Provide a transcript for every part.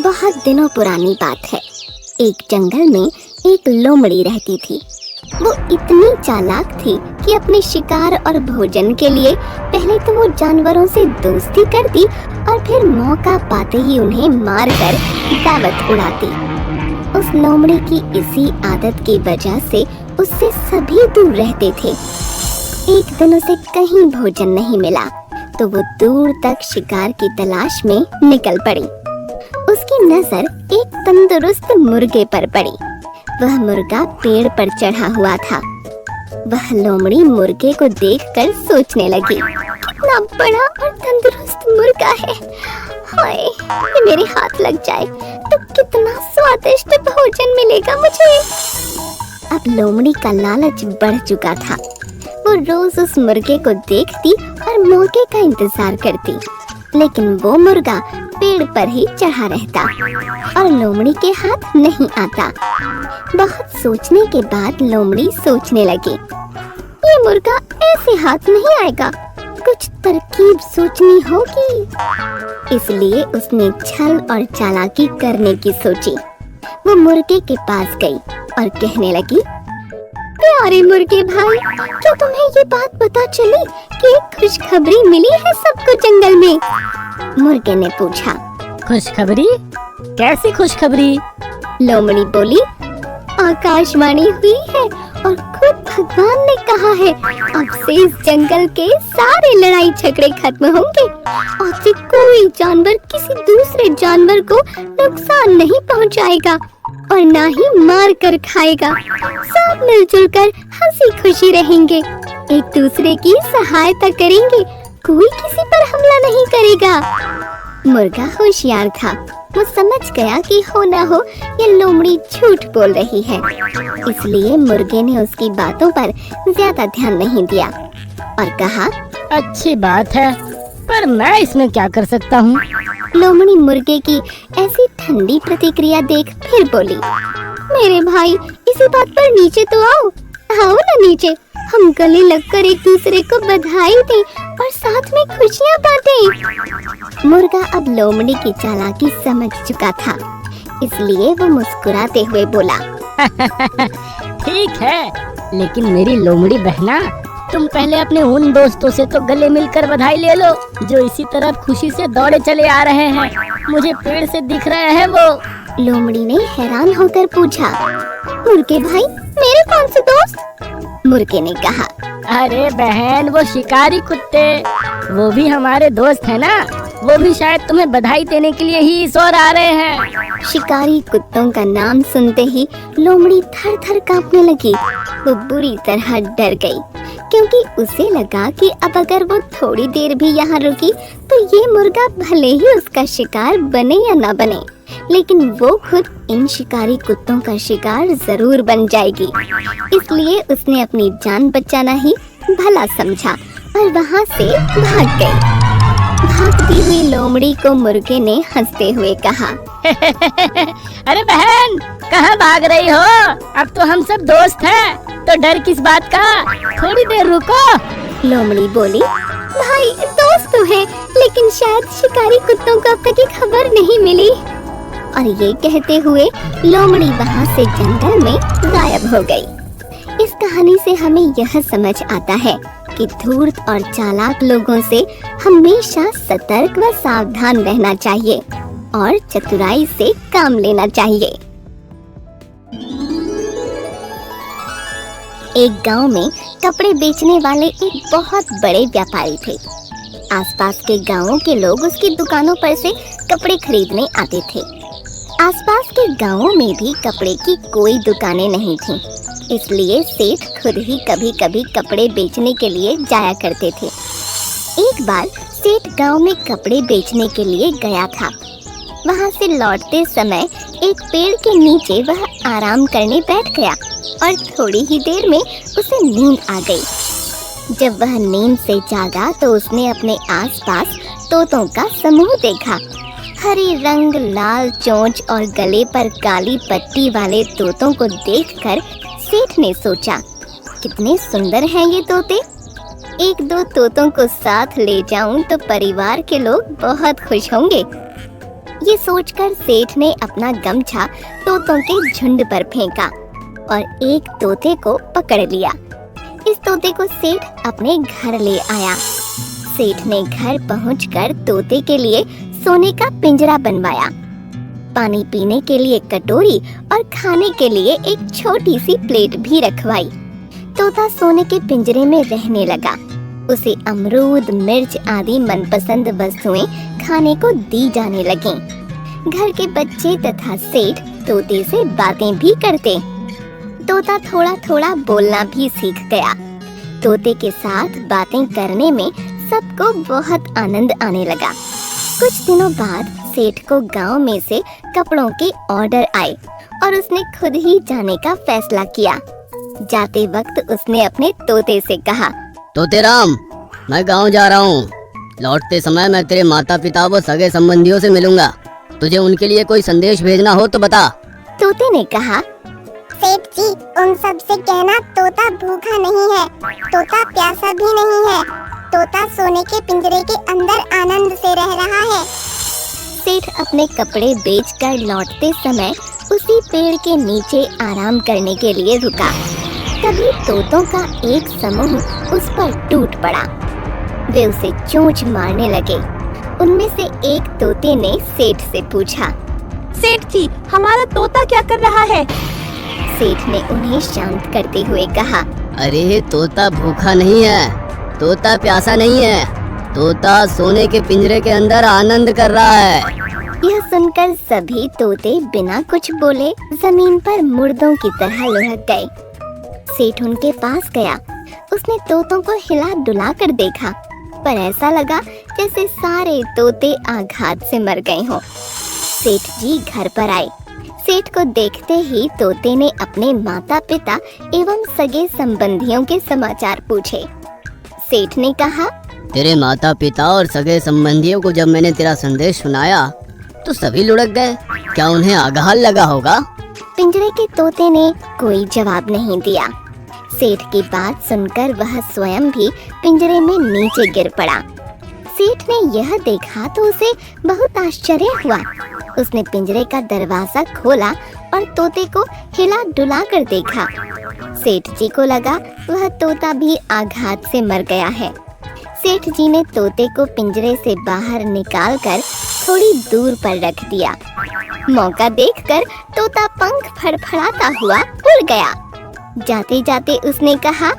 बहुत दिनों पुरानी बात है। एक जंगल में एक लोमड़ी रहती थी। वो इतनी चालाक थी कि अपने शिकार और भोजन के लिए पहले तो वो जानवरों से दोस्ती करती और फिर मौका पाते ही उन्हें मारकर दावत उड़ाती। उस लोमड़ी की इसी आदत की वजह से उससे सभी दूर रहते थे। एक दिन उसे कहीं भोजन नहीं मिला तो वो दूर तक शिकार की तलाश में निकल पड़ी। उसकी नजर एक तंदुरुस्त मुर्गे पर पड़ी। वह मुर्गा पेड़ पर चढ़ा हुआ था। वह लोमड़ी मुर्गे को देखकर सोचने लगी, कितना बड़ा और तंदुरुस्त मुर्गा है। हाय, ये मेरे हाथ लग जाए तो कितना स्वादिष्ट भोजन मिलेगा मुझे। अब लोमड़ी का लालच बढ़ चुका था। वो रोज उस मुर्गे को देखती और मौके का इंतजार करती, लेकिन वो मुर्गा पेड़ पर ही चढ़ा रहता और लोमड़ी के हाथ नहीं आता। बहुत सोचने के बाद लोमड़ी सोचने लगी, ये मुर्गा ऐसे हाथ नहीं आएगा, कुछ तरकीब सोचनी होगी। इसलिए उसने छल और चालाकी करने की सोची। वो मुर्गे के पास गई और कहने लगी, प्यारे मुर्गे भाई, क्या तुम्हें ये बात पता चली कि एक खुशखबरी मिली है सबको जंगल में? मुर्गे ने पूछा। खुशखबरी? कैसी खुशखबरी? लोमड़ी बोली, आकाशवाणी हुई है और खुद भगवान ने कहा है, अब से इस जंगल के सारे लड़ाई झगड़े खत्म होंगे और फिर कोई जानवर किसी दूसरे जानवर को नुकसान नहीं पहुंचाएगा और ना ही मार कर खाएगा। सब मिलजुल कर हंसी खुशी रहेंगे, एक दूसरे की सहायता करेंगे, कोई किसी पर हमला नहीं करेगा। मुर्गा होशियार था। वो समझ गया कि हो ना हो ये लोमड़ी झूठ बोल रही है, इसलिए मुर्गे ने उसकी बातों पर ज्यादा ध्यान नहीं दिया और कहा, अच्छी बात है, पर मैं इसमें क्या कर सकता हूँ? लोमड़ी मुर्गे की ऐसी ठंडी प्रतिक्रिया देख फिर बोली, मेरे भाई, इसी बात पर नीचे तो आओ। आओ ना नीचे, हम गले लगकर एक दूसरे को बधाई दें और साथ में खुशियाँ बांटें। मुर्गा अब लोमड़ी की चालाकी समझ चुका था, इसलिए वो मुस्कुराते हुए बोला, ठीक है, लेकिन मेरी लोमड़ी बहना, तुम पहले अपने उन दोस्तों से तो गले मिलकर बधाई ले लो जो इसी तरफ खुशी से दौड़े चले आ रहे हैं। मुझे पेड़ से दिख रहे हैं वो। लोमड़ी ने हैरान होकर पूछा, मुर्गे भाई, मेरे कौन से दोस्त? मुर्गे ने कहा, अरे बहन, वो शिकारी कुत्ते, वो भी हमारे दोस्त है ना, वो भी शायद तुम्हें बधाई देने के लिए ही इस ओर आ रहे हैं। शिकारी कुत्तों का नाम सुनते ही लोमड़ी थर थर कांपने लगी। वो बुरी तरह डर गई, क्योंकि उसे लगा कि अब अगर वो थोड़ी देर भी यहाँ रुकी तो ये मुर्गा भले ही उसका शिकार बने या ना बने, लेकिन वो खुद इन शिकारी कुत्तों का शिकार जरूर बन जाएगी। इसलिए उसने अपनी जान बचाना ही भला समझा और वहाँ से भाग गई। भागती हुई लोमड़ी को मुर्गे ने हंसते हुए कहा, अरे बहन, कहाँ भाग रही हो? अब तो हम सब दोस्त हैं, तो डर किस बात का? थोड़ी देर रुको। लोमड़ी बोली, भाई, दोस्त तो है, लेकिन शायद शिकारी कुत्तों को अब तक की खबर नहीं मिली। और ये कहते हुए लोमड़ी वहाँ से जंगल में गायब हो गई। इस कहानी से हमें यह समझ आता है कि धूर्त और चालाक लोगों से हमेशा सतर्क व सावधान रहना चाहिए और चतुराई से काम लेना चाहिए। एक गांव में कपड़े बेचने वाले एक बहुत बड़े व्यापारी थे। आसपास के गांवों के लोग उसकी दुकानों पर से कपड़े खरीदने आते थे। आसपास के गांवों में भी कपड़े की कोई दुकानें नहीं थीं, इसलिए सेठ खुद ही कभी कभी कपड़े बेचने के लिए जाया करते थे। एक बार सेठ गांव में कपड़े बेचने के लिए गया था। वहां से लौटते समय एक पेड़ के नीचे वह आराम करने बैठ गया और थोड़ी ही देर में उसे नींद आ गई। जब वह नींद से जागा तो उसने अपने आसपास तोतों का समूह देखा। हरे रंग, लाल चोंच और गले पर काली पट्टी वाले तोतों को देखकर सेठ ने सोचा, कितने सुंदर हैं ये तोते। एक दो तोतों को साथ ले जाऊं तो परिवार के लोग बहुत खुश होंगे। ये सोचकर सेठ ने अपना गमछा तोतों के झुंड पर फेंका और एक तोते को पकड़ लिया। इस तोते को सेठ अपने घर ले आया। सेठ ने घर पहुंचकर तोते के लिए सोने का पिंजरा बनवाया, पानी पीने के लिए कटोरी और खाने के लिए एक छोटी सी प्लेट भी रखवाई। तोता सोने के पिंजरे में रहने लगा। उसे अमरूद, मिर्च आदि मनपसंद वस्तुएं खाने को दी जाने लगीं। घर के बच्चे तथा सेठ तोते से बातें भी करते। तोता थोड़ा थोड़ा बोलना भी सीख गया। तोते के साथ बातें करने में सबको बहुत आनंद आने लगा। कुछ दिनों बाद सेठ को गांव में से कपड़ों के ऑर्डर आए और उसने खुद ही जाने का फैसला किया। जाते वक्त उसने अपने तोते से कहा, तोते राम, मैं गांव जा रहा हूँ। लौटते समय मैं तेरे माता पिता व सगे संबंधियों से मिलूंगा। तुझे उनके लिए कोई संदेश भेजना हो तो बता। तोते ने कहा, सेठ जी, उन सब से कहना तोता भूखा नहीं है, तोता प्यासा भी नहीं है, तोता सोने के पिंजरे के अंदर आनंद से रह रहा है। सेठ अपने कपड़े बेचकर लौटते समय उसी पेड़ के नीचे आराम करने के लिए रुका। तभी तोतों का एक समूह उस पर टूट पड़ा। वे उसे चोंच मारने लगे। उनमें से एक तोते ने सेठ से पूछा, सेठ जी, हमारा तोता क्या कर रहा है? सेठ ने उन्हें शांत करते हुए कहा, अरे तोता भूखा नहीं है, तोता प्यासा नहीं है, तोता सोने के पिंजरे के अंदर आनंद कर रहा है। यह सुनकर सभी तोते बिना कुछ बोले जमीन पर मुर्दों की तरह लुढ़क गए। सेठ उनके पास गया। उसने तोतों को हिला डुला कर देखा, पर ऐसा लगा जैसे सारे तोते आघात से मर गए हों। सेठ जी घर पर आए। सेठ को देखते ही तोते ने अपने माता पिता एवं सगे संबंधियों के समाचार पूछे। सेठ ने कहा, तेरे माता पिता और सगे संबंधियों को जब मैंने तेरा संदेश सुनाया तो सभी लुढ़क गए। क्या उन्हें आघात लगा होगा? पिंजरे के तोते ने कोई जवाब नहीं दिया। सेठ की बात सुनकर वह स्वयं भी पिंजरे में नीचे गिर पड़ा। सेठ ने यह देखा तो उसे बहुत आश्चर्य हुआ। उसने पिंजरे का दरवाजा खोला और तोते को हिला डुला कर देखा। सेठ जी को लगा वह तोता भी आघात से मर गया है। सेठ जी ने तोते को पिंजरे से बाहर निकालकर थोड़ी दूर पर रख दिया। मौका देखकर तोता पंख फड़फड़ाता हुआ उड़ गया। जाते जाते उसने कहा,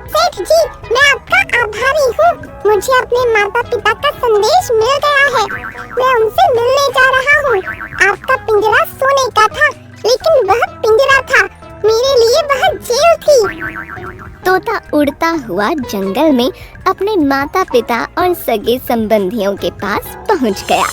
सेठ जी, मैं आपका आभारी हूँ। मुझे अपने माता पिता का संदेश मिल गया है। मैं उनसे मिलने जा रहा हूँ। आपका पिंजरा सोने का था, लेकिन वह पिंजरा था, मेरे लिए वह जेल थी। तोता उड़ता हुआ जंगल में अपने माता पिता और सगे संबंधियों के पास पहुँच गया।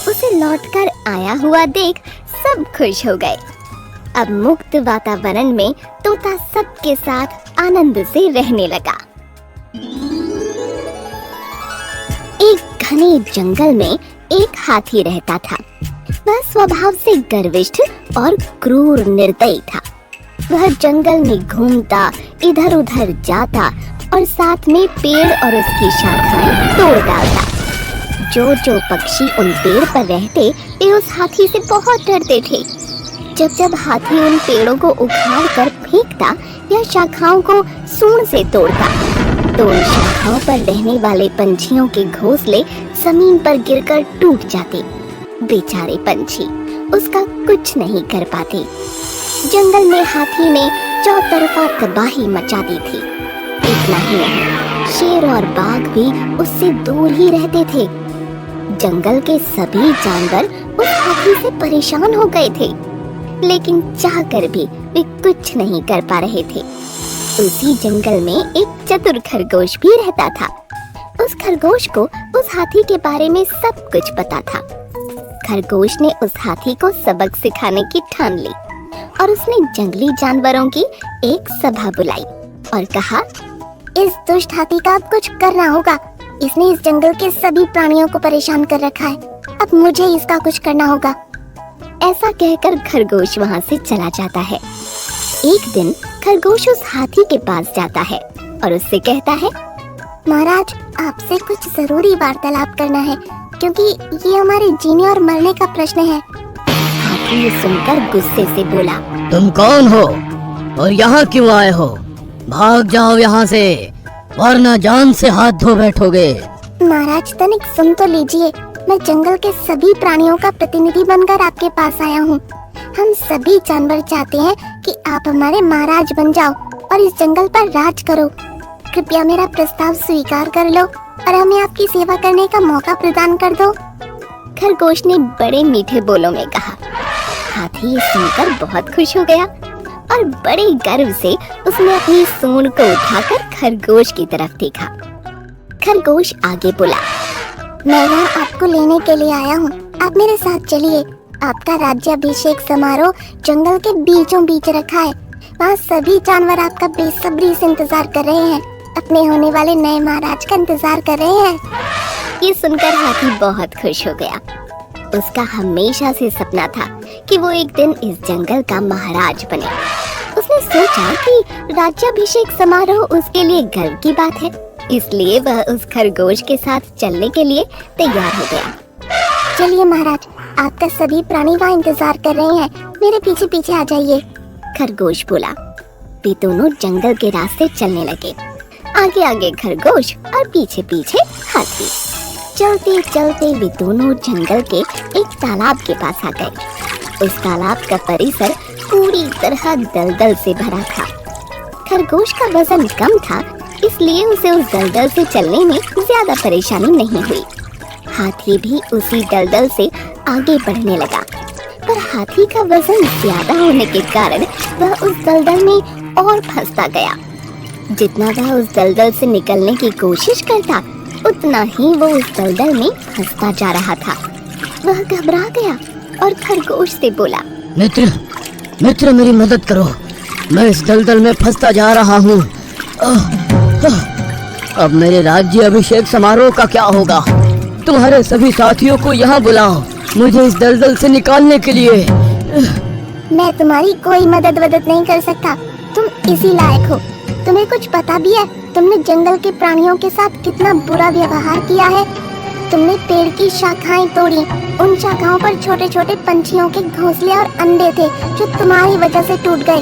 उसे लौटकर आया हुआ देख सब खुश हो गए। अब मुक्त वातावरण में तोता सबके साथ आनंद से रहने लगा। एक घने जंगल में एक हाथी रहता था। वह स्वभाव से गर्विष्ठ और क्रूर निर्दयी था। वह जंगल में घूमता, इधर उधर जाता और साथ में पेड़ और उसकी शाखाएं तोड़ डालता। जो जो पक्षी उन पेड़ पर रहते वे उस हाथी से बहुत डरते थे। जब जब हाथी उन पेड़ों को उखाड़ कर फेंकता या शाखाओं को सूंड से तोड़ता तो उन शाखाओं पर रहने वाले पंछियों के घोंसले जमीन पर गिरकर टूट जाते। बेचारे पंछी उसका कुछ नहीं कर पाते। जंगल में हाथी ने चौतरफा तबाही मचा दी थी। इतना ही नहीं, शेर और बाघ भी उससे दूर ही रहते थे। जंगल के सभी जानवर उस हाथी से परेशान हो गए थे, लेकिन चाहकर भी वे कुछ नहीं कर पा रहे थे। उसी जंगल में एक चतुर खरगोश भी रहता था। उस खरगोश को उस हाथी के बारे में सब कुछ पता था। खरगोश ने उस हाथी को सबक सिखाने की ठान ली और उसने जंगली जानवरों की एक सभा बुलाई और कहा, इस दुष्ट हाथी का अब कुछ करना होगा। इसने इस जंगल के सभी प्राणियों को परेशान कर रखा है। अब मुझे इसका कुछ करना होगा। ऐसा कहकर खरगोश वहाँ से चला जाता है। एक दिन खरगोश उस हाथी के पास जाता है और उससे कहता है, महाराज, आपसे कुछ जरूरी वार्तालाप करना है। क्योंकि ये हमारे जीने और मरने का प्रश्न है। हाथी ये सुनकर गुस्से से बोला, तुम कौन हो और यहाँ क्यों आए हो? भाग जाओ यहाँ से, वरना जान से हाथ धो बैठोगे। महाराज तनिक सुन तो लीजिए, मैं जंगल के सभी प्राणियों का प्रतिनिधि बनकर आपके पास आया हूँ। हम सभी जानवर चाहते हैं कि आप हमारे महाराज बन जाओ और इस जंगल पर राज करो। कृपया मेरा प्रस्ताव स्वीकार कर लो और हमें आपकी सेवा करने का मौका प्रदान कर दो। खरगोश ने बड़े मीठे बोलों में कहा। हाथी ये सुनकर बहुत खुश हो गया और बड़े गर्व से उसने अपनी सूंड को उठाकर खरगोश की तरफ देखा। खरगोश आगे बोला, मैं यहाँ आपको लेने के लिए आया हूँ, आप मेरे साथ चलिए। आपका राज्याभिषेक समारोह जंगल के बीचों बीच रखा है। वहाँ सभी जानवर आपका बेसब्री से इंतजार कर रहे हैं, अपने होने वाले नए महाराज का इंतजार कर रहे हैं। ये सुनकर हाथी बहुत खुश हो गया। उसका हमेशा से सपना था कि वो एक दिन इस जंगल का महाराज बने। उसने सोचा कि राज्याभिषेक समारोह उसके लिए गर्व की बात है, इसलिए वह उस खरगोश के साथ चलने के लिए तैयार हो गया। चलिए महाराज, आपका सभी प्राणी वहाँ इंतजार कर रहे हैं, मेरे पीछे पीछे आ जाइए। खरगोश बोला। वे दोनों जंगल के रास्ते चलने लगे, आगे आगे खरगोश और पीछे पीछे हाथी। चलते चलते वे दोनों जंगल के एक तालाब के पास आ गए। उस तालाब का परिसर पूरी तरह दलदल से भरा था। खरगोश का वजन कम था, इसलिए उसे उस दलदल से चलने में ज्यादा परेशानी नहीं हुई। हाथी भी उसी दलदल से आगे बढ़ने लगा, पर हाथी का वजन ज्यादा होने के कारण वह उस दलदल में और फंसता गया। जितना वह उस दलदल से निकलने की कोशिश करता, उतना ही वो उस दलदल में फंसता जा रहा था। वह घबरा गया और खरगोश से बोला, मित्र मेरी मदद करो, मैं इस दलदल में फंसता जा रहा हूँ। अब मेरे राज्य अभिषेक समारोह का क्या होगा? तुम्हारे सभी साथियों को यहाँ बुलाओ, मुझे इस दलदल से निकालने के लिए। मैं तुम्हारी कोई मदद नहीं कर सकता, तुम इसी लायक हो। तुम्हें कुछ पता भी है तुमने जंगल के प्राणियों के साथ कितना बुरा व्यवहार किया है? तुमने पेड़ की शाखाएं तोड़ी, उन शाखाओं पर छोटे छोटे पंछियों के घोंसले और अंडे थे जो तुम्हारी वजह से टूट गए।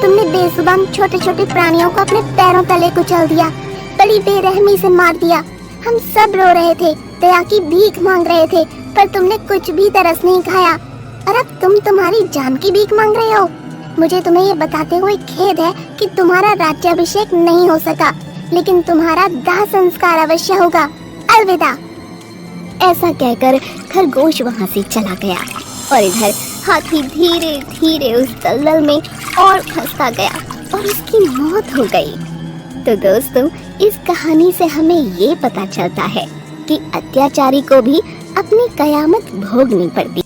तुमने बेजुबान छोटे छोटे प्राणियों को अपने पैरों तले कुचल दिया, बड़ी बेरहमी से मार दिया। हम सब रो रहे थे, दया की भीख मांग रहे थे, पर तुमने कुछ भी तरस नहीं खाया और अब तुम तुम्हारी जान की भीख मांग रहे हो। मुझे तुम्हें ये बताते हुए खेद है कि तुम्हारा राज्याभिषेक नहीं हो सका, लेकिन तुम्हारा दाह संस्कार अवश्य होगा। अलविदा। ऐसा कहकर खरगोश वहाँ से चला गया और इधर हाथी धीरे धीरे उस दलदल में और फंसता गया और उसकी मौत हो गई। तो दोस्तों, इस कहानी से हमें ये पता चलता है कि अत्याचारी को भी अपनी कयामत भोगनी पड़ती।